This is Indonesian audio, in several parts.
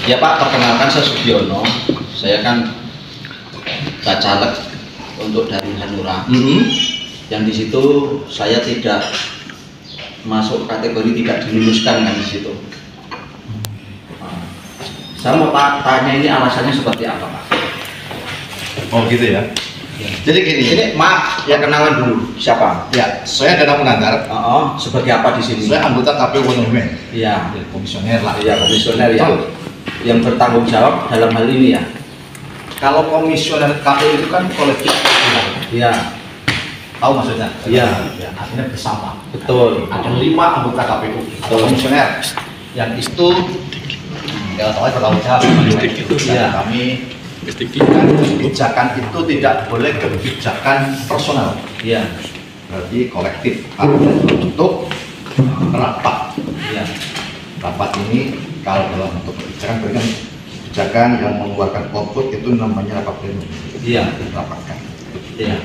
Ya Pak, perkenalkan saya Sugiono. Saya kan caleg untuk dari Hanura. Yang di situ saya tidak masuk kategori tidak diluluskan kan di situ. Saya mau tanya ini alasannya seperti apa Pak? Oh gitu ya. Jadi gini. Ini maaf ya, kenalan dulu siapa? Ya, saya Danang Munandar. Sebagai apa di sini? Saya anggota KPU Wonogiri. Iya. Komisioner lah. Iya, komisioner ya. Yang bertanggung jawab dalam hal ini ya. Kalau komisioner KPU itu kan kolektif. Iya. Tahu maksudnya? Iya. Ya, artinya bersama. Betul. Ada 5 anggota KPU atau komisioner. Yang itu ya tahu bertanggung jawab. Iya. Kami kan kebijakan itu tidak boleh kebijakan personal. Iya. Berarti kolektif. Untuk rapat. Iya. Rapat ini kalau dalam bentuk kebijakan berikan kebijakan yang mengeluarkan output itu namanya rapat pleno. Iya. Rapatkan. Iya.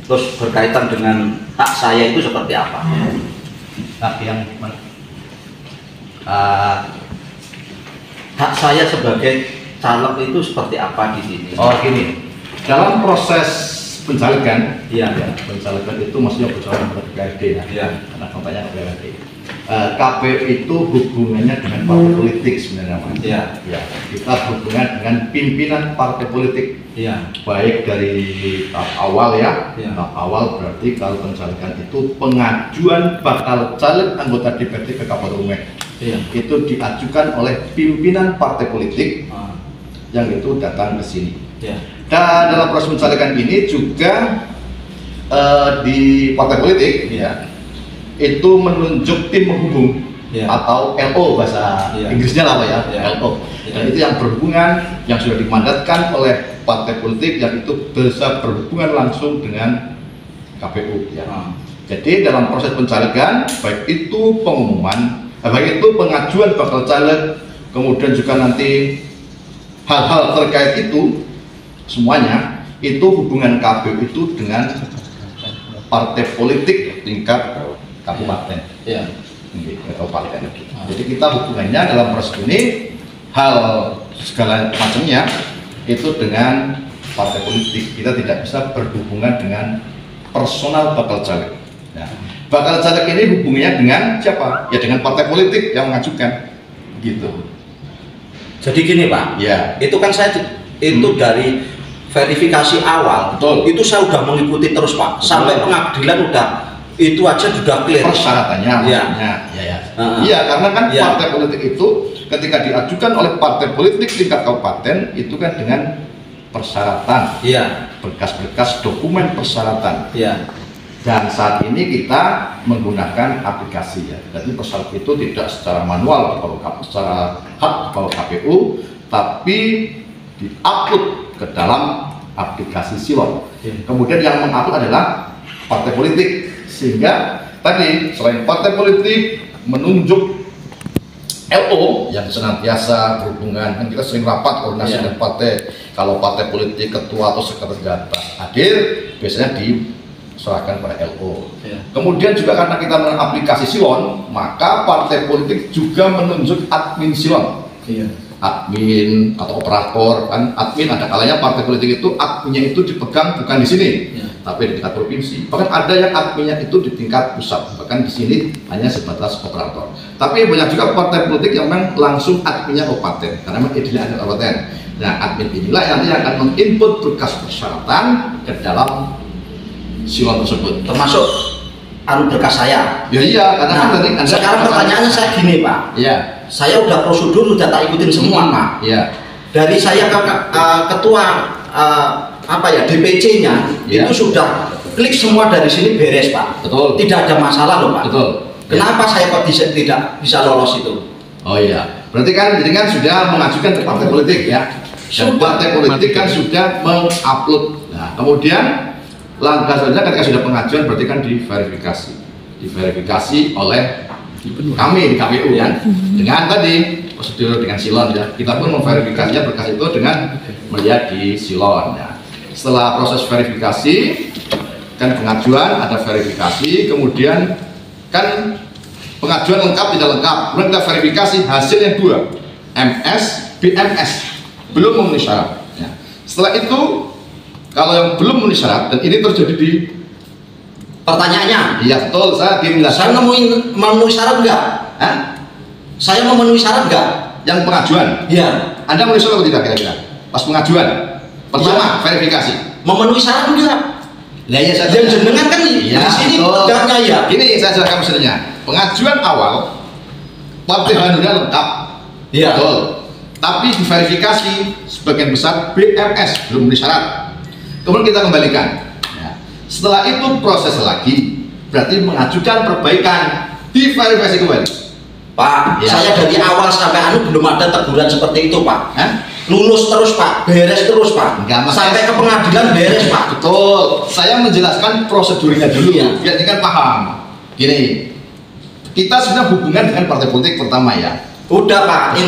Terus berkaitan dengan hak saya itu seperti apa? hak yang Hak saya sebagai caleg itu seperti apa di sini? oh gini, dalam proses pencalegan, Iya. ya, pencalegan itu maksudnya berjalan ke DPRD ya, Iya. karena kontraknya ke DPRD. KPU itu hubungannya dengan partai politik sebenarnya Mas. Iya. Ya, kita hubungan dengan pimpinan partai politik. Iya. Baik dari tahap awal ya, Iya. tahap awal berarti kalau pencalegan itu pengajuan bakal caleg anggota DPRD ke KPU Iya. itu diajukan oleh pimpinan partai politik yang itu datang ke sini. Iya. Dan dalam proses pencalegan ini juga di partai politik ya itu menunjuk tim penghubung Iya. atau LO bahasa Iya. Inggrisnya lah Pak ya, Iya. LO. Iya. Dan itu yang berhubungan yang sudah dimandatkan oleh partai politik yang itu bisa berhubungan langsung dengan KPU ya. Jadi dalam proses pencalegan baik itu pengumuman, baik itu pengajuan bakal caleg, kemudian juga nanti hal-hal terkait itu semuanya itu hubungan KPU itu dengan partai politik tingkat kabupaten, Iya. kabupaten. Jadi kita hubungannya dalam proses ini hal segala macamnya itu dengan partai politik. Kita tidak bisa berhubungan dengan personal bakal caleg. Nah, bakal caleg ini hubungannya dengan siapa? Ya dengan partai politik yang mengajukan, gitu. Jadi gini Pak. Ya. Itu kan saya itu dari verifikasi awal. Betul. Itu saya udah mengikuti terus Pak. Betul. Sampai pengadilan udah itu aja sudah clear. Persyaratannya, Iya. maksudnya, iya, karena kan Iya. partai politik itu ketika diajukan oleh partai politik tingkat kabupaten itu kan dengan persyaratan, Iya. berkas-berkas dokumen persyaratan. Iya. Dan saat ini kita menggunakan aplikasi ya. Jadi persyaratan itu tidak secara manual kalau secara hak kalau KPU, tapi diupload ke dalam aplikasi Silon. Iya. Kemudian yang mengupload adalah partai politik, sehingga tadi selain partai politik menunjuk LO yang senantiasa berhubungan, kan kita sering rapat koordinasi dengan partai. Kalau partai politik ketua atau sekretaris data hadir, biasanya diserahkan pada LO. Iya. Kemudian juga karena kita menggunakan aplikasi Silon, maka partai politik juga menunjuk admin Silon. Iya. Admin atau operator, kan admin ada kalanya partai politik itu adminnya itu dipegang bukan di sini, tapi di tingkat provinsi. Bahkan ada yang adminnya itu di tingkat pusat, bahkan di sini hanya sebatas operator. Tapi banyak juga partai politik yang memang langsung adminnya kabupaten, karena memang idealnya ada kabupaten. Nah, admin inilah yang nanti akan menginput berkas persyaratan ke dalam Silon tersebut, Termasuk berkas saya. ya iya, karena kan tadi Sekarang pertanyaannya saya gini Pak. Iya. Saya udah prosedur udah tak ikutin semua Pak. Iya. Dari saya ke ketua DPC-nya Iya. itu sudah klik semua dari sini beres Pak. Betul. Tidak ada masalah loh Pak. Betul. Kenapa saya kok tidak bisa lolos itu? Oh iya, berarti kan jadi kan sudah mengajukan ke partai politik ya. Dan partai politik kan sudah mengupload. Nah, kemudian langkah selanjutnya ketika sudah pengajuan berarti kan diverifikasi oleh kami di KPU kan, dengan tadi prosedur dengan Silon ya. Kita pun memverifikasinya berkas itu dengan melihat di Silon ya. Setelah proses verifikasi kan pengajuan ada verifikasi, kemudian kan pengajuan lengkap tidak lengkap, kemudian kita verifikasi hasilnya 2, MS, BMS, belum memenuhi syarat. Ya. Setelah itu, kalau yang belum memenuhi syarat, dan ini terjadi di pertanyaannya, iya betul, saya saya memenuhi syarat enggak? Hah? Saya memenuhi syarat enggak? Yang pengajuan? Iya. Anda memenuhi syarat atau tidak kira-kira? Pas pengajuan, pertama verifikasi. Memenuhi syarat enggak? Lah ya saya jenengan kan di sini daftarnya ya. Gini saya jelaskan maksudnya. Pengajuan awal Partai Hanura lengkap. Iya. Betul. Tapi diverifikasi sebagian besar BMS belum memenuhi syarat. Kemudian kita kembalikan. Ya. Setelah itu proses lagi, berarti mengajukan perbaikan, diverifikasi kembali. Pak, ya. Saya dari awal sampai belum ada teguran seperti itu, Pak. Lulus terus, Pak, beres terus, Pak. Enggak, sampai ke pengadilan beres, Pak. Betul. Saya menjelaskan prosedurnya dulu ya. Biar kan paham. Gini, kita sebenarnya hubungan dengan partai politik pertama ya. Udah, Pak.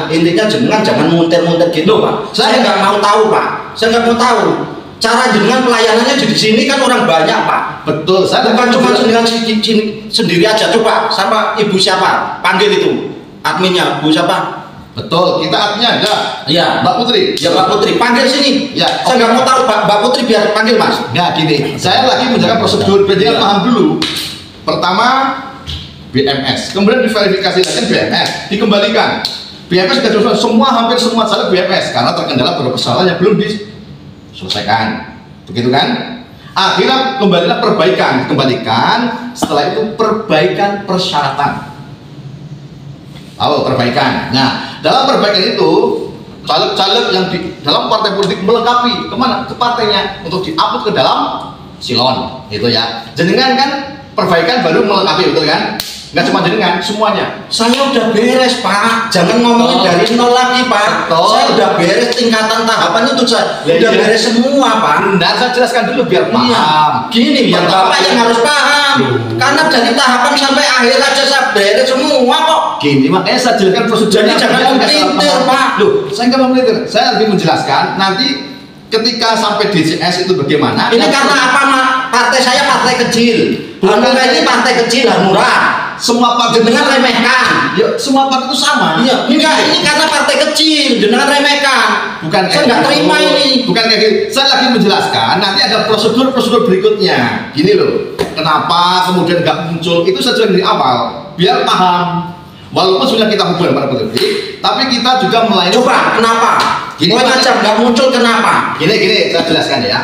Intinya jenengan jangan munter-munter gitu, Pak. Saya nggak mau tahu, Pak. Saya nggak mau tahu. Cara jenengan pelayanannya di sini kan orang banyak, Pak. Betul. Saya bukan cuma jenengan sendiri aja. Coba sama ibu siapa? Panggil itu adminnya, Bu siapa? Betul. Kita adminnya ada. Iya. Mbak Putri. Ya Mbak Putri. Panggil sini. Ya. Saya nggak mau tahu, Mbak Putri biar panggil Mas. Nggak gini. Saya lagi menjaga prosedur. Biar paham dulu. Pertama BMS. Kemudian diverifikasi lagi BMS. Dikembalikan. BMS sudah hampir semua caleg BMS karena terkendala beberapa kesalahan yang belum selesaikan, begitu kan? Akhirnya kembalilah perbaikan, dikembalikan. Setelah itu perbaikan persyaratan. Perbaikan. Nah, dalam perbaikan itu caleg-caleg yang di dalam partai politik melengkapi kemana? Ke partainya untuk diupload ke dalam silon, itu ya. Jenengan kan perbaikan baru melengkapi, betul kan? Nggak cuma jenengan, semuanya. Saya udah beres, Pak. Jangan ngomongin dari nol lagi, Pak. Saya udah beres tingkatan tahapan itu, saya udah beres semua, Pak. Benar, saya jelaskan dulu biar paham. Gini, biar Bapak yang harus paham. Karena dari tahapan sampai akhir aja saya beres semua kok. Gini, makanya saya jelaskan prosedur. Jadi jangan melintir, Pak. Loh, saya nggak mau melintir. Saya lebih menjelaskan. Nanti ketika sampai DCS itu bagaimana? Ini karena apa, Mak? Partai saya partai kecil. Hanura ini partai kecil, Hanura. Semua partai jenengan remehkan. Ya, semua partai itu sama. Iya, enggak, ini karena partai kecil, jenengan remehkan. Bukan saya nggak terima ini. Bukan kayak gitu. Saya lagi menjelaskan, nanti ada prosedur berikutnya. Gini loh, kenapa kemudian nggak muncul? Itu saja dari awal, biar paham. Walaupun sudah kita hubungan pada politik, tapi kita juga melayani. Coba, kenapa? Gini aja nggak muncul, kenapa? Gini, saya jelaskan ya.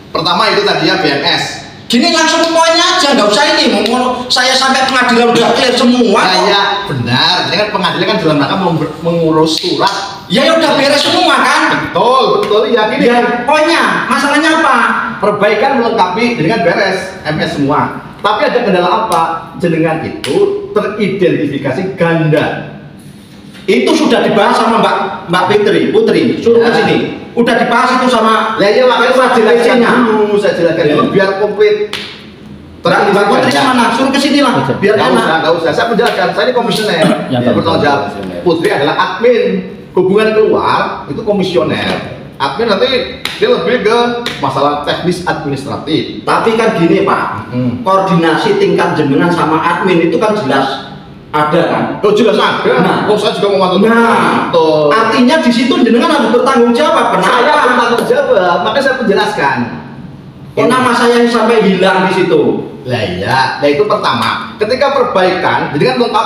Pertama itu tadi ya BMS. Gini langsung poinnya aja, nggak usah ini. Saya sampai pengadilan udah clear semua. Ya, benar. Dengan pengadilan kan dalam rangka mengurus surat. Ya udah beres semua kan? Betul ya. Gini. Ya, poinnya, masalahnya apa? Perbaikan melengkapi dengan beres MS semua. Tapi ada kendala apa? Jenengan itu teridentifikasi ganda. Itu sudah dibahas sama Mbak Putri, suruh ke sini. Udah dibahas itu sama. Ya makanya saya jelaskan dulu biar komplit. Mbak Putri mana? Suruh ke sini lah. Biar enak. Enggak usah. Saya menjelaskan. Saya ini komisioner. Bertanggung jawab. Putri adalah admin. Hubungan keluar itu komisioner. Admin nanti dia lebih ke masalah teknis administratif. Tapi kan gini, Pak. Koordinasi tingkat jenengan sama admin itu kan jelas ada kan? Oh jelas ada. Nah, saya juga mau membantu. Nah, artinya di situ jenengan harus bertanggung jawab. Kenapa? Saya bertanggung jawab, makanya saya menjelaskan. Kok nama saya sampai hilang di situ? Lah iya, itu pertama. Ketika perbaikan, jadi kan lengkap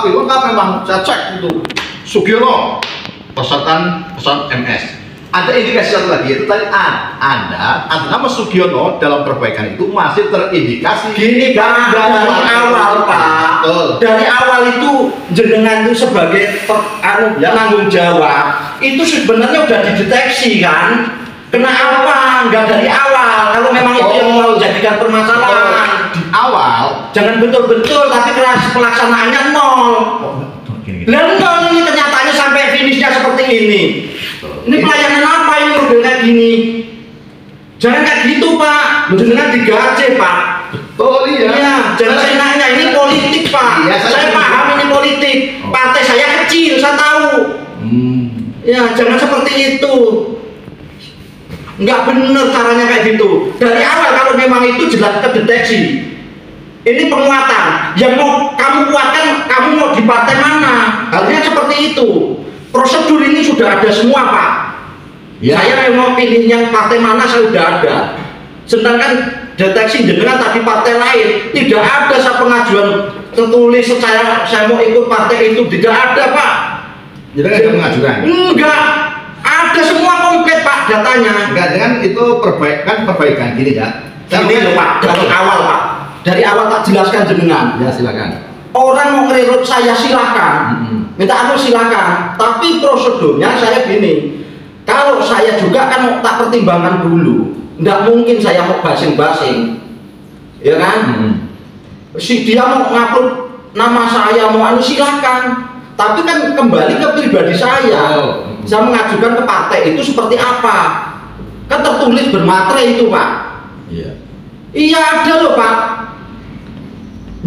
memang saya cek itu. Sugiono, pesan MS. Ada indikasi satu lagi, itu tadi ada nama Sugiono dalam perbaikan itu masih terindikasi. Gini kan dari awal, Pak. Dari awal itu jenengan itu sebagai penanggung jawab itu sebenarnya udah dideteksi kan. Kenapa nggak dari awal? Kalau memang itu yang mau jadikan permasalahan di awal, jangan betul-betul tapi pelaksanaannya nol. Nol ini kenyataannya sampai finishnya seperti ini. Ini pelayanan apa ini model kayak gini? Jangan kayak gitu, Pak. Jenengan digaji, Pak. Betul iya. Iya, jangan senangnya ini politik, Pak. Iya, saya paham ini politik. Partai saya kecil, saya tahu. Ya, jangan seperti itu. Nggak benar caranya kayak gitu. Dari awal kalau memang itu jelas terdeteksi. Ini penguatan. Yang mau kamu kuatkan, kamu mau di partai mana? Harusnya seperti itu. Prosedur ini sudah ada semua, Pak. Ya. Saya mau pilih yang partai mana saya sudah ada. Sedangkan deteksi jenengan tadi partai lain tidak ada pengajuan tertulis saya mau ikut partai itu, tidak ada, Pak. Jadi ada pengajuan? Enggak, ada semua komplit, Pak, datanya. Enggak, dengan itu perbaikan gini ya. Ini loh, Pak, dari awal, Pak. Dari awal tak jelaskan jenengan. Ya, silakan. Orang mau ngererut saya silakan, minta aku silakan. Tapi prosedurnya saya gini. Kalau saya juga kan mau tak pertimbangkan dulu. Nggak mungkin saya mau basing-basing, ya kan? Si dia mau ngupload nama saya mau anu silakan. Tapi kan kembali ke pribadi saya. Saya mengajukan ke partai itu seperti apa? Kan tertulis bermaterai itu, Pak. Iya. Iya ada loh, Pak.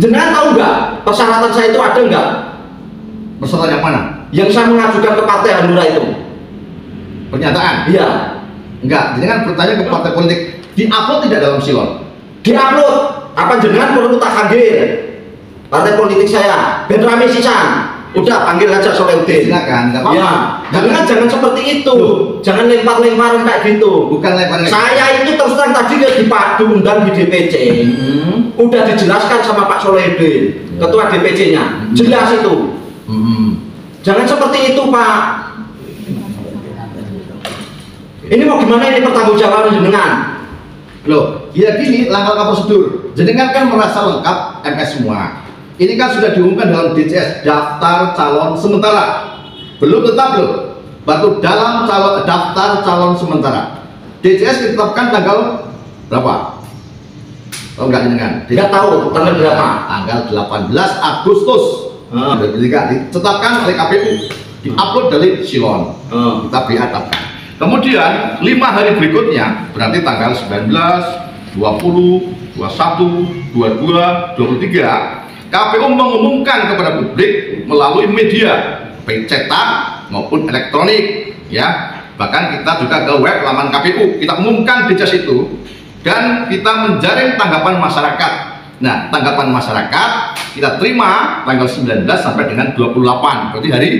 Jangan tahu nggak persyaratan saya itu ada nggak? Persyaratan yang mana? Yang saya mengajukan ke partai Hanura itu. Pernyataan? Iya. Enggak, jenengan bertanya ke partai politik, di-upload tidak dalam silon? Di-upload. Apa jenengan perlu tak panggil partai politik saya? Ben rame sisan. Udah panggil aja Soleuddin. Silakan, enggak apa-apa. Ya. Jangan seperti itu. Jangan lempar-lemparan kayak gitu. Bukan lempar-lemparan. Saya itu terus terang tadi diundang di DPC. Udah dijelaskan sama Pak Soleuddin, ketua DPC-nya. Jelas itu. Jangan seperti itu, Pak. Ini mau gimana ini pertanggungjawaban jenengan? Loh, ya gini, langkah-langkah prosedur. Jenengan kan merasa lengkap MS semua. Ini kan sudah diumumkan dalam DCS, daftar calon sementara. Belum tetap loh, baru dalam daftar calon sementara. DCS ditetapkan tanggal berapa? Tahu nggak jenengan? Tidak tahu tanggal berapa? Tanggal 18 Agustus 2023 ditetapkan oleh KPU, diupload dari Silon, kita diadapkan. Kemudian 5 hari berikutnya, berarti tanggal 19, 20, 21, 22, 23, KPU mengumumkan kepada publik melalui media baik cetak maupun elektronik, ya. Bahkan kita juga ke web laman KPU, kita umumkan di DCS itu dan kita menjaring tanggapan masyarakat. Nah, tanggapan masyarakat kita terima tanggal 19 sampai dengan 28, berarti hari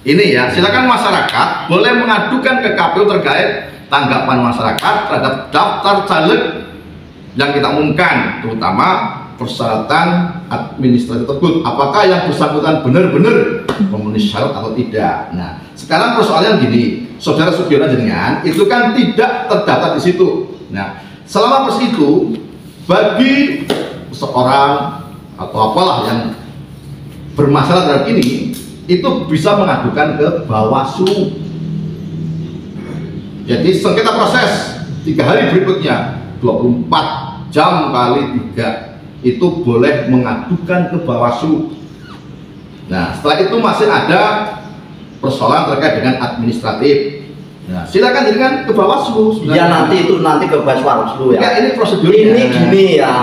ini ya. Silakan masyarakat boleh mengadukan ke KPU terkait tanggapan masyarakat terhadap daftar caleg yang kita umumkan, terutama persyaratan administratif tersebut, apakah yang bersangkutan benar-benar memenuhi syarat atau tidak. Nah, sekarang persoalannya gini, Saudara Sugiono jenengan itu kan tidak terdaftar di situ. Nah, selama proses itu bagi seorang atau apalah yang bermasalah terhadap ini itu bisa mengadukan ke Bawaslu. Jadi sengketa proses 3 hari berikutnya 24 jam kali 3 itu boleh mengadukan ke Bawaslu. Nah, setelah itu masih ada persoalan terkait dengan administratif. Nah, silakan jadikan ke Bawaslu. Ya nanti ke Bawaslu ya. Ya, ini prosedurnya. Ini gini ya.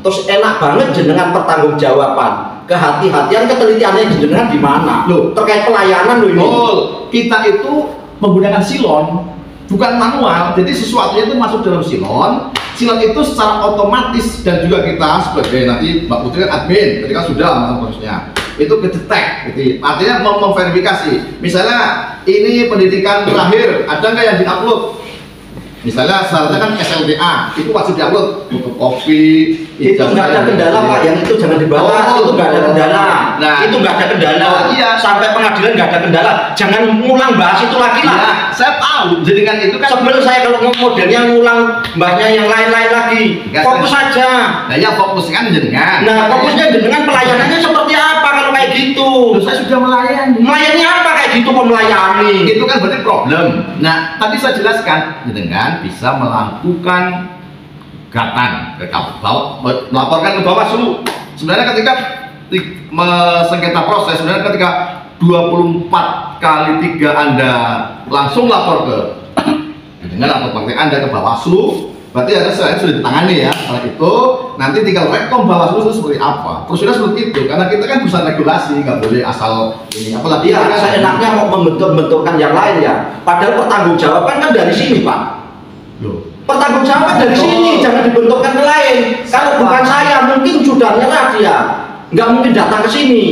Terus enak banget jenengan pertanggungjawaban, kehati-hatian, ketelitiannya jenengan di mana? Loh, terkait pelayanan loh ini. Kita itu menggunakan silon, bukan manual. Jadi sesuatunya itu masuk dalam silon. Silon itu secara otomatis, dan juga kita sebagai nanti Mbak Putri kan admin, ketika sudah masuk prosesnya itu kedetek, gitu. Artinya memverifikasi. Misalnya ini pendidikan terakhir, ada nggak yang diupload? Misalnya syaratnya kan SLTA, itu wajib diupload, fotokopi. Itu nggak ada kendala Pak, yang itu jangan dibahas. Itu nggak ada kendala. Nah, itu nggak ada kendala. Iya. Sampai pengadilan nggak ada kendala. Jangan ngulang bahas itu lagi lah. Ya, saya tahu. Jadi kan itu kan sebelum saya kalau modelnya ngulang bahasnya yang lain-lain lagi. Fokus saja. Nah, ya fokus kan jenengan. Nah, fokusnya jenengan pelayanannya seperti apa kalau kayak gitu? Loh, saya sudah melayani. Melayani apa kayak gitu kok melayani? Itu kan berarti problem. Nah, tadi saya jelaskan jenengan bisa melakukan gugatan ke KPU, melaporkan ke Bawaslu. Sebenarnya ketika sengketa proses, sebenarnya ketika 24 kali 3 Anda langsung lapor ke dengan lapor partai Anda ke Bawaslu, berarti ada sudah ditangani ya. Setelah itu nanti tinggal rekom Bawaslu itu seperti apa. Prosedur seperti itu, karena kita kan bisa regulasi, nggak boleh asal ini. Apalagi ya, saya enaknya mau membentuk-bentukkan yang lain ya. Padahal pertanggungjawaban kan dari sini Pak. Loh, pertanggungjawaban dari sini, jangan dibentukkan ke lain. Kalau bukan saya, mungkin sudah nyerah dia, nggak mungkin datang ke sini.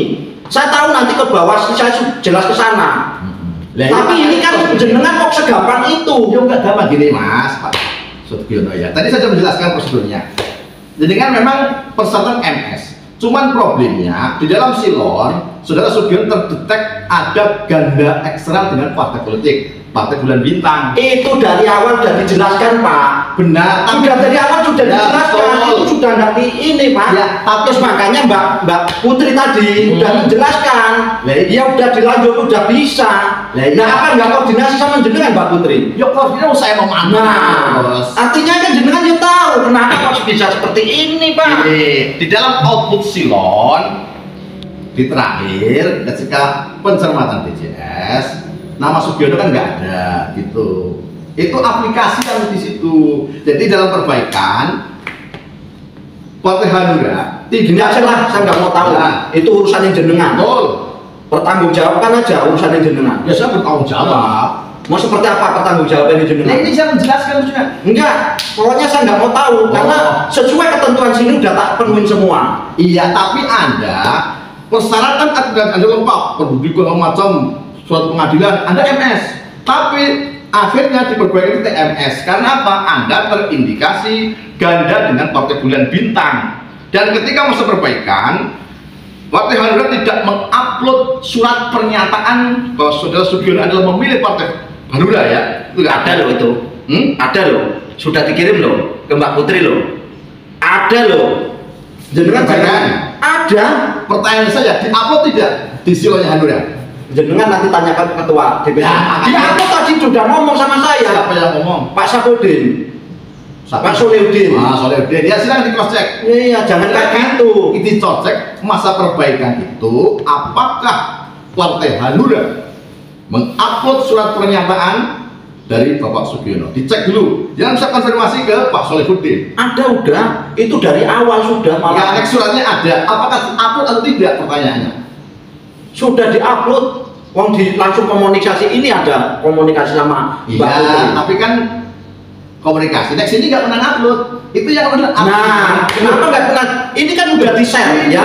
Saya tahu nanti ke bawah, saya jelas ke sana. Tapi ini kan jenengan kok segampang itu. Ya nggak gampang gini Mas, Pak Sugiono ya. Tadi saya sudah menjelaskan prosedurnya. Jadi kan memang persyaratan MS. Cuman problemnya di dalam silon, saudara Sugiono terdetek ada ganda eksternal dengan partai politik, partai bulan bintang. Itu dari awal sudah dijelaskan Pak. Benar. Sudah dari awal sudah dijelaskan. Itu sudah nanti ini Pak. Ya, Terus makanya Mbak Putri tadi sudah menjelaskan. Ya udah dilanjut, udah bisa. Nah apa nggak koordinasi sama jenengan Mbak Putri? Ya koordinasi saya memantau. Nah, artinya kan jenengan ya tahu kenapa kok bisa seperti ini Pak. Di dalam output silon di terakhir ketika pencermatan DJS nama Sugiono kan nggak ada gitu. Itu aplikasi yang di situ. Jadi dalam perbaikan Partai Hanura tidak lah, saya nggak mau tahu. Ya. Itu urusannya jenengan. Betul. Pertanggungjawabkan aja urusannya jenengan. Ya saya bertanggung jawab. Mau seperti apa pertanggungjawabannya jenengan? Nah, ini saya menjelaskan maksudnya. Enggak, pokoknya saya nggak mau tahu karena sesuai ketentuan sini udah tak penuhin semua. Iya, tapi Anda persyaratan Anda lengkap, pendudukan macam surat pengadilan, Anda MS. Tapi akhirnya diperbaiki TMS. Karena apa? Anda terindikasi ganda dengan partai bulan bintang. Dan ketika masa perbaikan, Partai Hanura tidak mengupload surat pernyataan bahwa saudara Sugiono adalah memilih Partai Hanura ya. Itu ada loh itu. Ada loh. Sudah dikirim loh ke Mbak Putri loh. Ada loh. Jenengan jangan. Ada. Pertanyaan saya, diupload tidak di silonnya Hanura? Jenengan nanti tanyakan ketua DPD. Dia aku tadi sudah ngomong sama saya. Siapa yang ngomong? Pak Sapudin. Pak Solihuddin. Solihuddin. Ya silakan di cross check. Iya, jangan kayak gitu. Ini cross check masa perbaikan itu apakah Partai Hanura mengupload surat pernyataan dari Bapak Sugiono? Dicek dulu. Jangan bisa konfirmasi ke Pak Solihuddin. Ada udah. Itu dari awal sudah malah. Ya, suratnya ada. Apakah diupload atau tidak pertanyaannya? Sudah diupload. Wong langsung komunikasi ini ada komunikasi sama Mbak Putri. Iya, tapi kan komunikasi. Next ini nggak pernah upload. Itu yang pernah upload. Nah, kenapa nggak pernah? Ini kan udah di-share ya.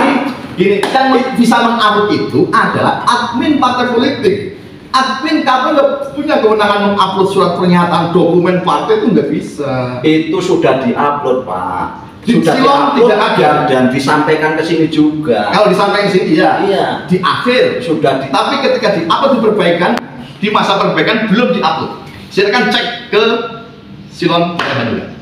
Gini, yang bisa mengupload itu adalah admin partai politik. Admin kamu nggak punya kewenangan mengupload surat pernyataan dokumen partai itu nggak bisa. Itu sudah diupload Pak. Di Sudah silon diupload tidak ada dan disampaikan ke sini juga. Kalau disampaikan di sini ya. Iya. Di akhir Sudah di. Tapi ketika di-upload di perbaikan, di masa perbaikan belum di-upload. Silakan cek ke silon Hanura.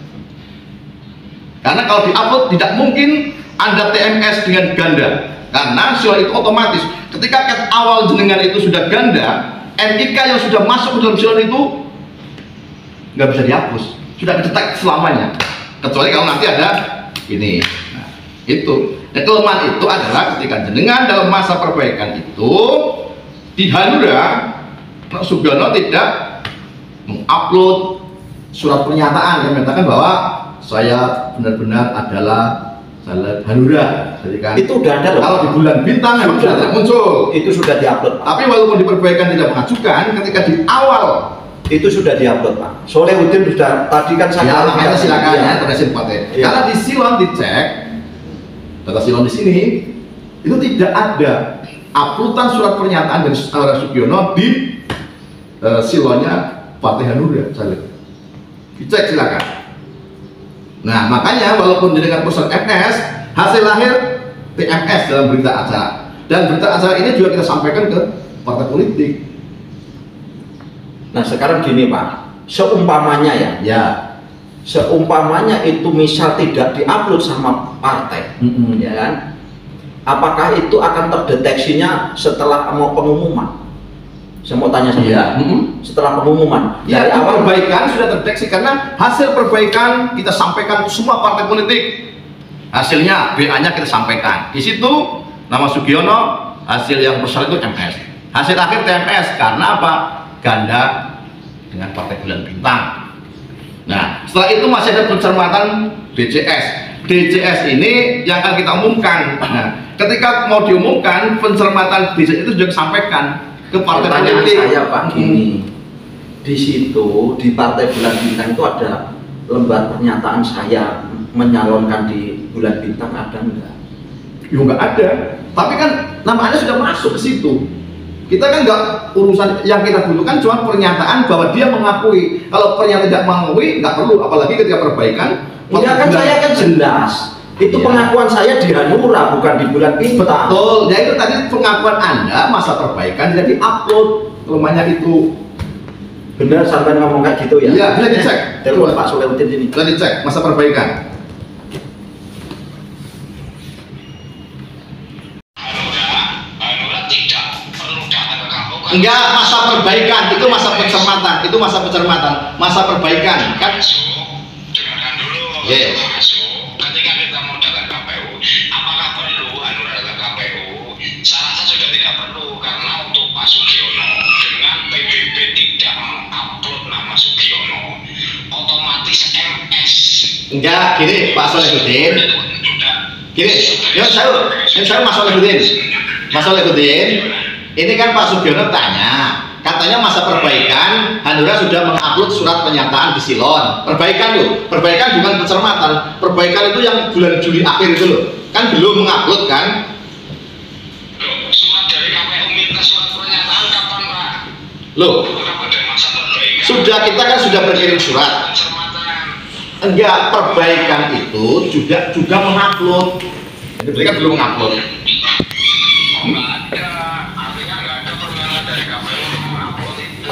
Karena kalau di-upload tidak mungkin Anda TMS dengan ganda. Karena silon itu otomatis ketika cat awal jenengan itu sudah ganda, NIK yang sudah masuk ke dalam silon itu nggak bisa dihapus, sudah kedetek selamanya. Kecuali kalau nanti ada ini. Nah, itu. Dan kelemahan itu adalah ketika jenengan dalam masa perbaikan itu di Hanura, Pak Sugiono tidak mengupload surat pernyataan yang menyatakan bahwa saya benar-benar adalah Hanura. Jadi kan Itu udah ada loh. kalau di bulan bintang memang sudah tidak muncul. Itu sudah diupload. Tapi walaupun di perbaikan tidak mengajukan, ketika di awal Itu sudah diupload Pak. Solihuddin sudah tadi kan saya. ya makanya silakan ya terkait partai. Iya. Karena di silon dicek data silon di sini itu tidak ada uploadan surat pernyataan dari saudara Sugiono di silonnya Partai Hanura. Dicek silakan. Nah makanya walaupun dengan perusahaan MS hasil lahir TMS dalam berita acara, dan berita acara ini juga kita sampaikan ke partai politik. Nah sekarang gini Pak, seumpamanya ya, seumpamanya itu misal tidak diupload sama partai, ya kan? Apakah itu akan terdeteksinya setelah mau pengumuman? Saya mau tanya sama setelah pengumuman. Ya, dari awal perbaikan sudah terdeteksi karena hasil perbaikan kita sampaikan ke semua partai politik. Hasilnya BA-nya kita sampaikan. Di situ nama Sugiono, hasil yang besar itu MS. Hasil akhir TMS karena apa? Ganda dengan partai bulan bintang. Nah, setelah itu masih ada pencermatan DJS. DJS ini yang akan kita umumkan. Nah, ketika mau diumumkan pencermatan DJS itu juga disampaikan ke partai politik. Saya Pak gini, di situ di partai bulan bintang itu ada lembar pernyataan saya menyalonkan di Bulan Bintang ada enggak? Ya nggak ada. Tapi kan namanya sudah masuk ke situ. Kita kan nggak, urusan yang kita butuhkan cuma pernyataan bahwa dia mengakui. Kalau pernyataan tidak mengakui nggak perlu, apalagi ketika perbaikan. Ya kan saya kan jelas. Itu Ya. pengakuan saya di Hanura bukan di Bulan Bintang. Betul. Ya itu tadi pengakuan Anda masa perbaikan jadi upload kelemahannya itu. Benar sampai ngomong kayak gitu ya? Iya, bisa dicek. Telepon Pak Solehudin ini. Bisa dicek masa perbaikan. Enggak, masa perbaikan itu masa pencermatan, itu masa pencermatan, masa perbaikan kan? Dengarkan dulu. Yes. Ketika kita mau datang KPU, apakah perlu Hanura datang KPU? Saya rasa sudah tidak perlu karena untuk Pak Sugiono dengan PBB tidak mengupload nama Sugiono, otomatis MS. Enggak, gini Pak Solehudin. Gini, yang saya Mas Solehudin. Ini kan Pak Sugiono tanya, katanya masa perbaikan Hanura sudah mengupload surat pernyataan di Silon. Perbaikan loh, perbaikan bukan pencermatan. Perbaikan itu yang bulan Juli akhir itu loh, kan belum mengupload kan? Loh, surat dari KPU minta surat pernyataan kapan Pak? Loh, Kapan dari masa perbaikan? sudah kita kan sudah berkirim surat. Pencermatan. Enggak, perbaikan itu juga mengupload. Jadi mereka belum mengupload. Nggak ada, artinya nggak ada permintaan dari KPU untuk mengupload itu.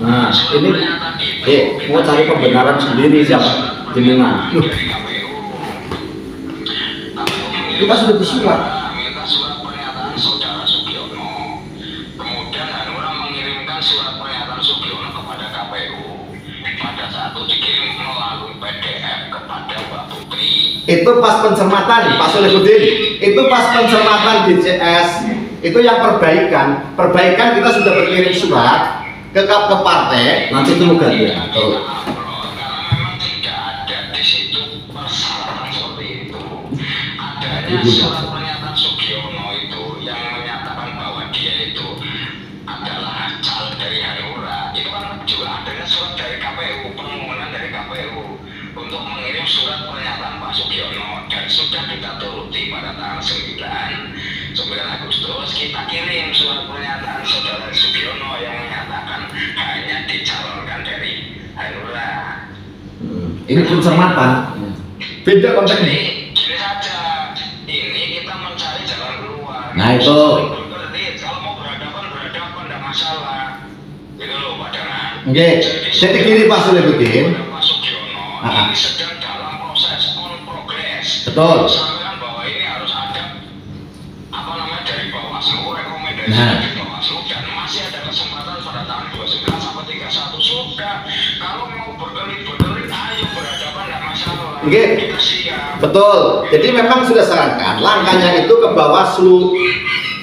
Nah, Surat ini pernyataan itu mau cari pembenaran sendiri siapa? Jenengan. dari KPU. Kita sudah bersurat. Minta surat pernyataan saudara Sugiono. Kemudian Hanura mengirimkan surat pernyataan Sugiono kepada KPU. Pada saat itu dikirim melalui PDF kepada Mbak Putri. Itu pas pencermatan Pak Solehudin. Itu pas pencermatan DCS. Itu yang perbaikan. Perbaikan kita sudah berkirim surat ke partai. Nanti tunggu gantian. Karena memang tidak ada di situ persyaratan seperti itu. Adanya surat pernyataan Sugiono itu yang menyatakan bahwa dia itu adalah caleg dari Hanura. Itu kan juga adanya surat dari KPU, permohonan dari KPU untuk mengirim surat pernyataan Pak Sugiono, dan sudah kita turuti pada tanggal 9 Agustus kita kirim surat pernyataan saudara Sugiono yang menyatakan hanya dicalonkan dari Hanura. Ini pencermatan. Beda konteksnya. Jadi gini saja, ini kita mencari jalan keluar. Nah, itu. Kalau mau berhadapan tidak masalah. Gitu loh Pak Danan. Oke, jadi gini Pak Solehudin. Pak Sugiono Ah. ini sedang dalam proses on progress. Betul. Sampaikan bahwa ini harus ada apa namanya dari Bawaslu, rekomendasi Nah. dari Bawaslu, dan masih ada kesempatan pada tanggal 29 sampai 31 sudah. Kalau mau berkelit-berkelit, ayo berhadapan tidak masalah. Oke. Kita siap. Betul. Jadi memang sudah sarankan langkahnya itu ke Bawaslu.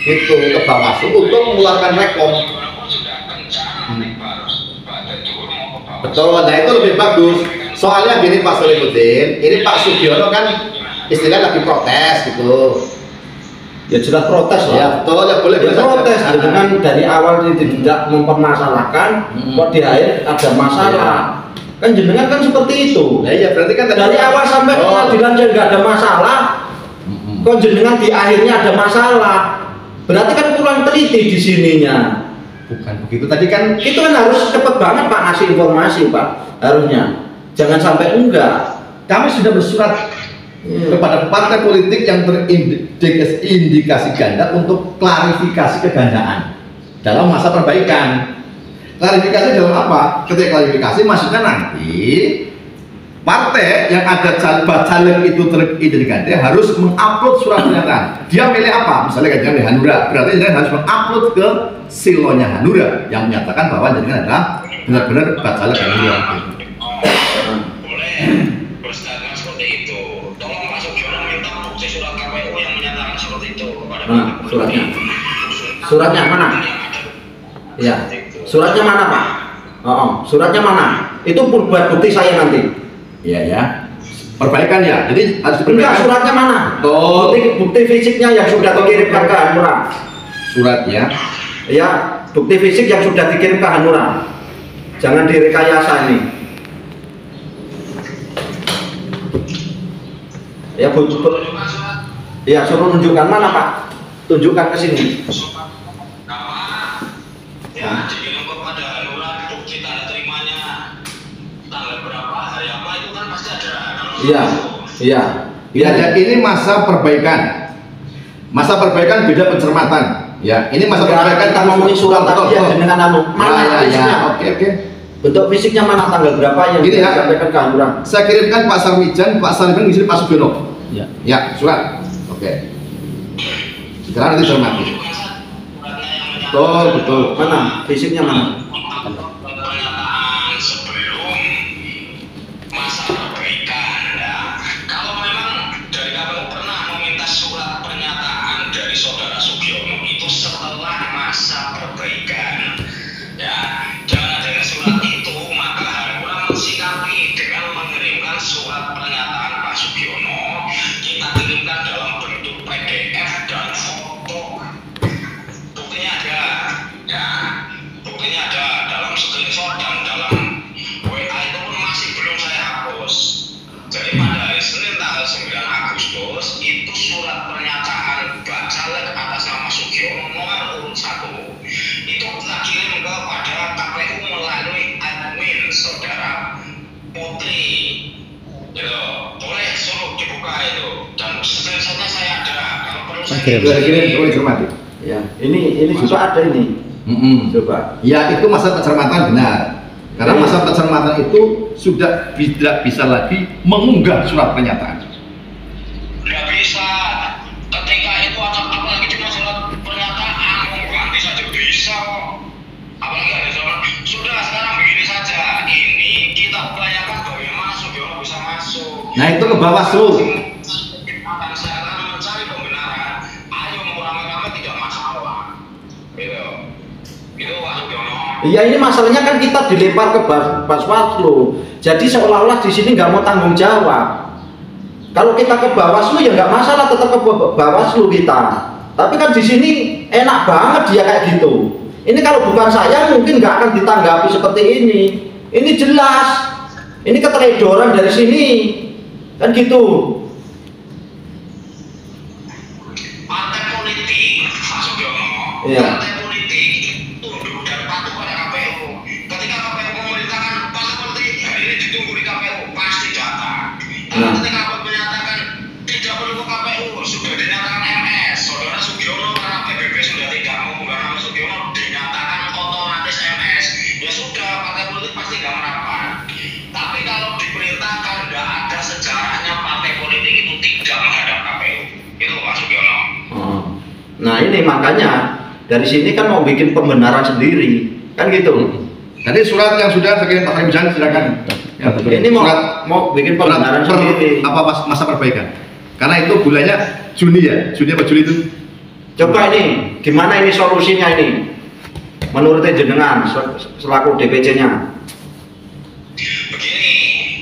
Itu ke Bawaslu untuk mengeluarkan rekom. Walaupun sudah kencang, nanti baru pada juru mau ke Bawaslu. Betul. Nah itu lebih bagus. Soalnya gini Pak Solehudin, ini Pak Sugiono kan istilahnya lagi protes gitu. Ya jelas protes lah. Ya betul, ya boleh Ya protes saja. dengan dari awal ini tidak mempermasalahkan, kok di akhir ada masalah. Kan jenengan kan seperti itu. Nah, iya berarti kan Dari awal sampai pengadilan saya nggak ada masalah, kok jenengan di akhirnya ada masalah. Berarti kan kurang teliti di sininya. bukan begitu tadi kan. Itu kan harus cepet banget Pak ngasih informasi Pak, harusnya. Jangan sampai enggak. Kami sudah bersurat kepada partai politik yang terindikasi ganda untuk klarifikasi kegandaan dalam masa perbaikan. Klarifikasi dalam apa? Ketika klarifikasi maksudnya nanti partai yang ada caleg itu terindikasi ganda harus mengupload surat pernyataan. Dia milih apa? Misalnya kajian di Hanura, berarti dia harus mengupload ke silonya Hanura yang menyatakan bahwa jadinya adalah benar-benar caleg Hanura. Boleh berstatement seperti itu. Tolong Pak Sugiono minta bukti surat KPU yang menyatakan seperti itu kepada Nah, suratnya. Suratnya mana? Ya. Suratnya mana Pak? Suratnya mana? Itu buat bukti saya nanti. Iya ya. Perbaikan ya. Jadi harus Enggak, suratnya mana? Betul. Bukti fisiknya yang sudah dikirimkan ke Hanura. Surat ya. Ya, bukti fisik yang sudah dikirim ke Hanura. Jangan direkayasa ini. Ya, ya suruh tunjukkan mana Pak? Tunjukkan ke sini. Ya, dikirim kepada Hanura, bukti tanda terimanya tanggal berapa, hari apa itu kan pasti ada. Iya, iya. Ya, ini masa perbaikan. Masa perbaikan beda pencermatan. Ya, ini masa perbaikan kita ngomongin surat tadi ya dengan anu. Mana fisiknya? Oke. Bentuk fisiknya mana, tanggal berapa yang Gini ya, disampaikan ke Hanura? saya kirimkan Pak Sarmijan, Pak Sarmijan ngisi Pak Sugiono. Ya, surat. Oke. Sekarang nanti cermati. Betul. Mana? Fisiknya mana? Pernyataan sebelum masa perbaikan ya. Kalau memang dari KPU pernah meminta surat pernyataan dari saudara Sugiono itu setelah masa perbaikan ya, jangan adanya surat itu, maka Hanura mensikapi dengan mengirimkan surat pernyataan Pak Sugiono, kita kirimkan dalam bentuk PDF dan foto. Buktinya ada, ya. Buktinya ada dalam screenshot dan dalam WA itu pun masih belum saya hapus. Jadi pada hari Senin tanggal 9 Agustus itu surat pernyataan Bacalek atas nama Sugiono nomor urut 1 itu kita kirim kepada KPU melalui admin saudara Putri. Gitu. Boleh suruh dibuka itu dan screenshotnya saya ada. Kalau perlu saya Kirim cermati. Ya, ini juga ada ini. Coba. Ya, itu masa pencermatan benar. Karena masa pencermatan itu sudah tidak bisa lagi mengunggah surat pernyataan. Nggak bisa. Ketika itu apalagi cuma surat pernyataan, mau ganti saja bisa kok. Apalagi ada surat. Sudah, sekarang begini saja. Ini kita upayakan bagaimana Sugiono bisa masuk. Nah, itu ke Bawaslu. Akan saya akan mencari pembenaran. Ayo mau rame-rame tidak masalah. Gitu. Itu Pak Sugiono. Iya, ini masalahnya kan kita dilempar ke Bawaslu. Jadi seolah-olah di sini nggak mau tanggung jawab. Kalau kita ke Bawaslu ya nggak masalah, tetap ke Bawaslu kita. Tapi kan di sini enak banget dia kayak gitu. Ini kalau bukan saya mungkin nggak akan ditanggapi seperti ini. Ini jelas. Ini keteledoran dari sini. Kan gitu. Partai politik, Pak Sugiono. Iya. Partai politik itu tunduk dan patuh pada KPU. Ketika KPU memerintahkan partai politik, hari ini ditunggu di KPU pasti datang. Tapi ketika KPU menyatakan tidak perlu ke KPU, sudah dinyatakan MS, saudara Sugiono karena PBB sudah tidak mengunggah nama Sugiono, dinyatakan otomatis MS. Ya sudah, partai politik pasti nggak merapat. Tapi kalau diperintahkan, nggak ada sejarahnya partai politik itu tidak menghadap KPU. Itu Pak Sugiono. Nah, ini makanya dari sini kan mau bikin pembenaran sendiri. Kan gitu. Jadi surat yang sudah saya kirim Pak Sarmijan silakan. Ya, Ini mau bikin pembenaran sendiri. Apa masa perbaikan? Karena itu bulannya Juni ya, Juni apa Juli itu? Coba ini, gimana ini solusinya ini? Menurut jenengan selaku DPC-nya. Begini,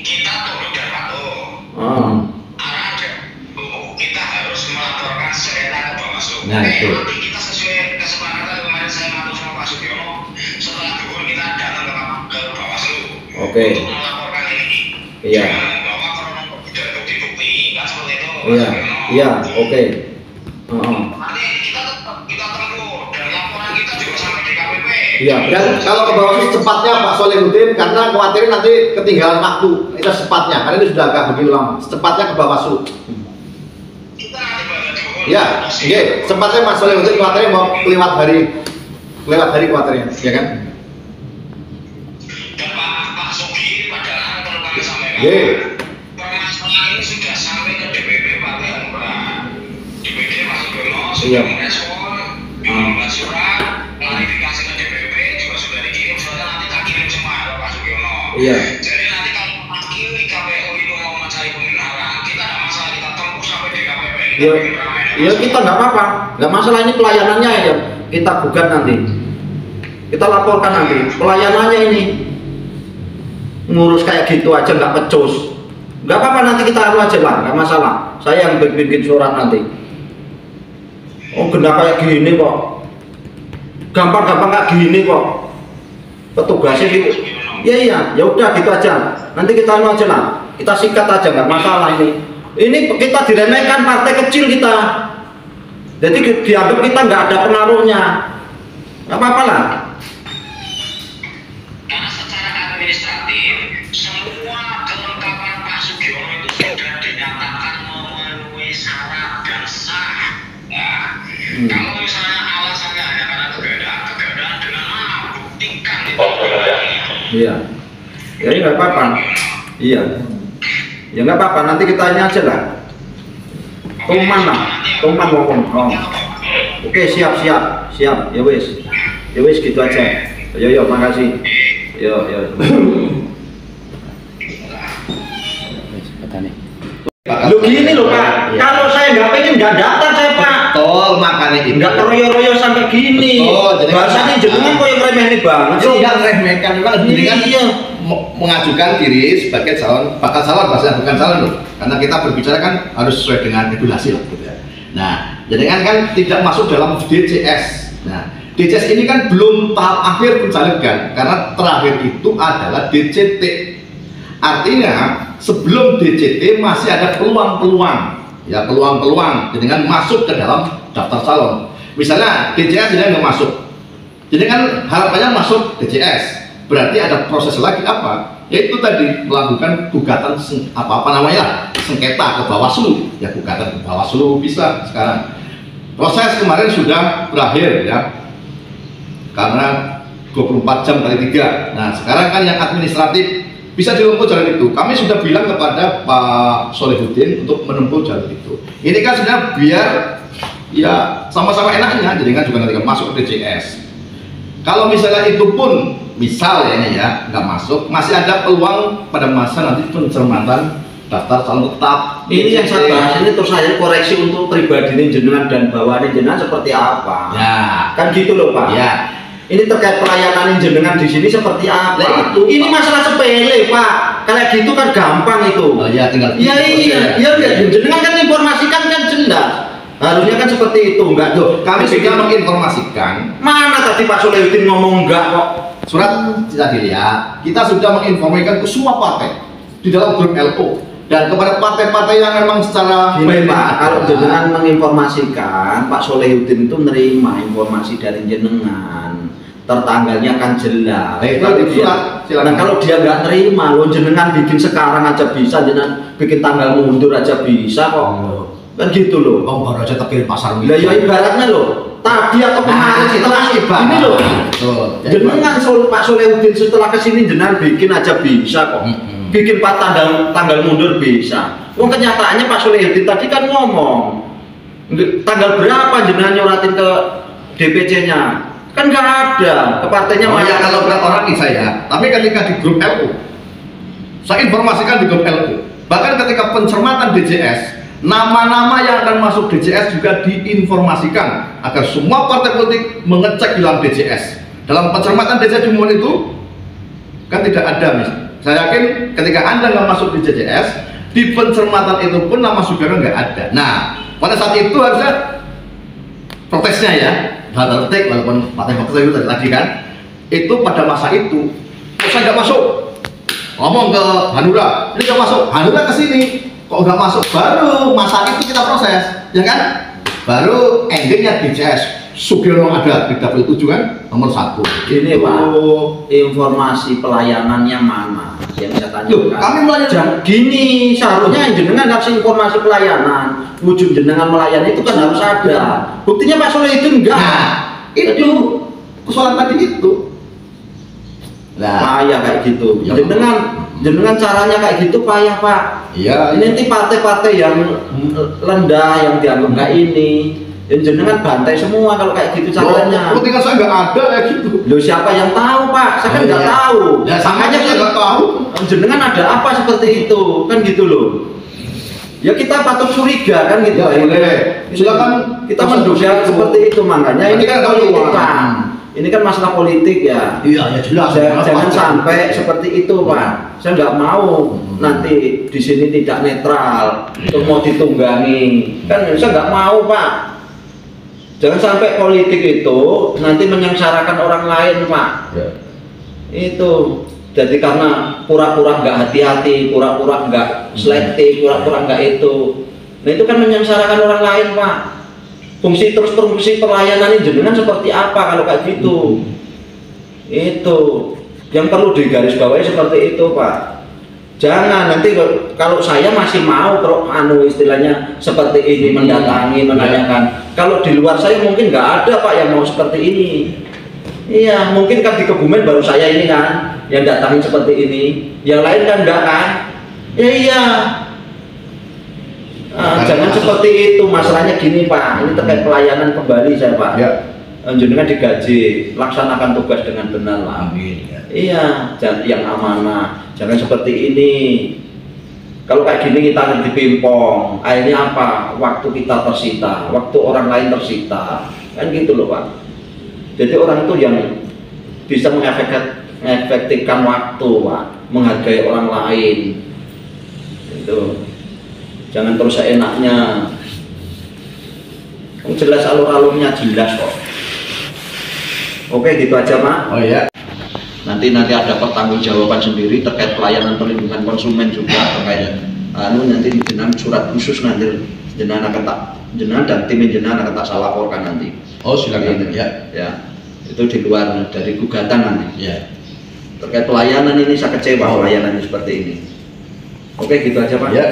kita tunduk dan patuh. Arahan kita harus melaporkan sengketa ke Bawaslu. Nah, itu. Nanti kita sesuai kesepakatan kemarin saya matur sama Pak Sugiono, setelah duhur kita datang ke Bawaslu untuk melaporkan ini. Iya. Bahwa corona tidak bukti-bukti, kan seperti itu. Iya, oke. Nanti kita tempuh dan laporan kita juga sampai di KPP. Iya. Dan kalau ke Bawaslu secepatnya Pak Solihuddin, karena khawatir nanti ketinggalan waktu. Itu secepatnya, karena itu sudah agak begitu lama. Secepatnya ke Bawaslu. Kita nanti pada duhur. Ya, oke. Secepatnya Pak Solihuddin khawatirnya mau lewat hari khawatirnya, ya kan? Dan Pak Sugi padahal perlu kami sampaikan. Ye. Permasalahan ini sudah sampai ke DPP Partai Hanura. DPD Pak Sugiono Iya. sudah merespon, membuat surat, klarifikasi ke DPP juga sudah dikirim, suratnya nanti tak kirim semua ke Pak Sugiono. Iya. Jadi nanti kalau akhirnya KPU itu mau mencari pembenaran, kita ada masalah, kita tempuh sampai di KPP. Iya. Iya, kita nggak apa-apa. Nggak masalah, ini pelayanannya ya kita gugat nanti. Kita laporkan nanti pelayanannya ini. Ngurus kayak gitu aja nggak pecus. Nggak apa-apa, nanti kita anu aja lah, nggak masalah. Saya yang bikin surat nanti. Oh, genda kayak gini kok. Gampang-gampang kayak gini kok. Petugasnya gitu. Iya, ya udah gitu aja. Nanti kita anu aja lah. Kita sikat aja, nggak masalah ini. Ini kita diremehkan, partai kecil kita. Jadi dianggap kita nggak ada pengaruhnya. Nggak apa-apa lah. Karena secara administratif semua kelengkapan Pak Sugiono itu sudah dinyatakan memenuhi syarat dan sah. Ya. Kalau misalnya alasannya hanya karena kegadaan dengan buktikan itu. Iya. Ya nggak apa-apa. Iya. Ya nggak apa-apa. Nanti kita tanya aja lah. Tuman lah. Tuman ngomong. Oh. Oke, siap. Ya wis gitu aja. Yo makasih. Yo. Lu gini loh Pak, kalau saya nggak pengen nggak daftar saya Pak. Betul, makanya itu. Nggak royo-royo sampai gini. Betul, jadi bahasanya jenengan kok yang remeh banget sih. Enggak meremehkan, memang jenengan mengajukan diri sebagai bakal calon, bahasanya bukan calon loh. Karena kita berbicara kan harus sesuai dengan regulasi lah gitu ya. Nah, jenengan kan tidak masuk dalam DCS. Nah, DCS ini kan belum tahap akhir pencalegan karena terakhir itu adalah DCT. Artinya sebelum DCT masih ada peluang-peluang dengan masuk ke dalam daftar calon. Misalnya DCS jadi nggak masuk, jadi kan harapannya masuk DCS, berarti ada proses lagi apa? Yaitu tadi melakukan gugatan sengketa ke Bawaslu, ya gugatan ke Bawaslu bisa sekarang. Proses kemarin sudah berakhir ya, karena 24 jam kali 3. Nah sekarang kan yang administratif bisa ditempuh jalan itu. Kami sudah bilang kepada Pak Solihuddin untuk menempuh jalan itu. Ini kan sudah biar ya sama-sama enaknya, jadi kan juga nanti masuk ke DCS. Kalau misalnya itu pun misal ya nggak masuk, masih ada peluang pada masa nanti pencermatan daftar calon tetap. Ini yang saya bahas ini terus saya koreksi untuk pribadi ini jenengan dan bawahan jenengan seperti apa. Ya, kan gitu loh Pak. Ya. Ini terkait pelayanan jenengan di sini seperti apa? Nah, itu ini masalah sepele Pak. Kayak gitu kan gampang itu. Oh ya tinggal. Iya. Jenengan kan informasikan kan jelas. Harusnya kan seperti itu, enggak tuh. Kami sudah menginformasikan. Mana tadi Pak Solihuddin ngomong enggak kok? Surat tadi ya, kita sudah menginformasikan ke semua partai di dalam grup LO dan kepada partai-partai yang memang secara Pak, kalau jenengan menginformasikan, Pak Solihuddin itu menerima informasi dari jenengan, tertanggalnya kan jelas. Nah kalau dia nggak terima, lo jenengan bikin sekarang aja bisa, jenengan bikin tanggal mundur aja bisa kok. Kan gitu loh. Oh baru aja terkirim pasar ya ibaratnya loh. Tadi atau kemarin setelah ini loh. Jenengan Pak Solihuddin setelah kesini jenengan bikin aja bisa kok. Bikin tanggal mundur bisa. Wong kenyataannya Pak Solihuddin tadi kan ngomong tanggal berapa jenengan nyoratin ke DPC-nya. Kan nggak ada, ke partainya ya kalau berat orang ini saya. Tapi ketika di grup LU, saya informasikan di grup LU. Bahkan ketika pencermatan DCS, nama-nama yang akan masuk DCS juga diinformasikan agar semua partai politik mengecek di dalam DCS. Dalam pencermatan DCS jumlah itu kan tidak ada saya yakin ketika Anda nggak masuk di DCS, di pencermatan itu pun nama Sugiono nggak ada. Nah pada saat itu harusnya protesnya ya, detik walaupun partai itu tadi kan, itu pada masa itu saya nggak masuk, ngomong ke Hanura, ini nggak masuk, Hanura kesini kok nggak masuk, baru masa itu kita proses, ya kan? Baru endingnya DCS Sugiono ada di dapil 7 kan nomor 1. Ini Pak, informasi pelayanannya mana yang saya tanya? Kami melayani gini, seharusnya jenengan ngasih informasi pelayanan, wujud jenengan melayani itu kan harus ada. Buktinya Pak Solihuddin enggak. Nah, itu persoalan tadi itu. Nah, payah kayak gitu. Jenengan caranya kayak gitu payah Pak. Iya. Ini nanti partai-partai yang rendah yang dianggap kayak ini, yang jenengan bantai semua kalau kayak gitu caranya. Ketika saya nggak ada kayak gitu. Loh siapa yang tahu Pak? Saya kan nggak tahu. Ya sama aja saya nggak tahu. Jenengan ada apa seperti itu kan gitu loh. Ya kita patut curiga kan gitu. Ya boleh. Silakan kita menduga seperti itu, makanya ini kan politik Pak. Ini kan masalah politik ya. Iya ya jelas. Jangan sampai seperti itu Pak. Saya nggak mau nanti di sini tidak netral, mau ditunggangi. Kan saya nggak mau Pak. Jangan sampai politik itu nanti menyengsarakan orang lain Pak. Ya. Itu Jadi karena pura-pura nggak hati-hati, pura-pura nggak selektif, pura-pura nggak itu. Nah itu kan menyengsarakan orang lain, Pak. Fungsi pelayanan jenengan seperti apa kalau kayak gitu? Itu yang perlu digarisbawahi seperti itu, Pak. Jangan nanti kalau saya masih mau istilahnya seperti ini mendatangi, menanyakan. Kalau di luar saya mungkin nggak ada, Pak, yang mau seperti ini. Iya, mungkin kan di Kebumen baru saya ini kan yang datangin seperti ini. Yang lain kan enggak kan? Ya iya. Jangan seperti itu. Masalahnya gini, Pak. Ini terkait pelayanan kembali saya, Pak. Ya. Jenengan digaji, laksanakan tugas dengan benar lah. Amin. Ya. Iya, yang amanah. Jangan seperti ini. Kalau kayak gini kita akan dipimpong. Akhirnya apa? Waktu kita tersita, waktu orang lain tersita. Kan gitu loh, Pak. Jadi orang itu yang bisa mengefektifkan waktu, Pak, menghargai orang lain. Itu. Jangan terus seenaknya. Jelas alur-alurnya jelas kok. Oke, gitu aja, Pak. Oh ya. Nanti ada pertanggungjawaban sendiri terkait pelayanan perlindungan konsumen juga terkait nanti jenengan surat khusus nanti jenengan dan tim jenengan akan tak salah laporkan nanti. Oh, silakan. Ya. Ya. Itu di luar dari gugatan nanti. Ya. Terkait pelayanan ini saya kecewa pelayanannya seperti ini. Oke, gitu aja, Pak. Ya.